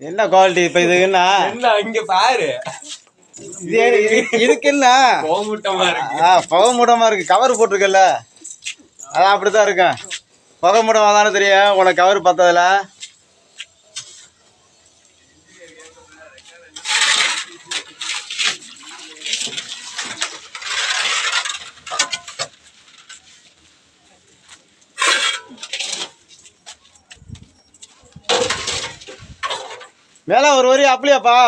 என்ன குவாலிட்டி இப்ப இதுன்னா இங்க பாரு இதுக்கு என்ன புகை மூட்டமா இருக்கு. கவர் போட்டிருக்கல அதான் அப்படித்தான் இருக்கும். புகை மூட்டமா தானே தெரியும் உனக்கு. கவர் பத்ததுல மேல ஒரு வரி அப்படியாப்பா.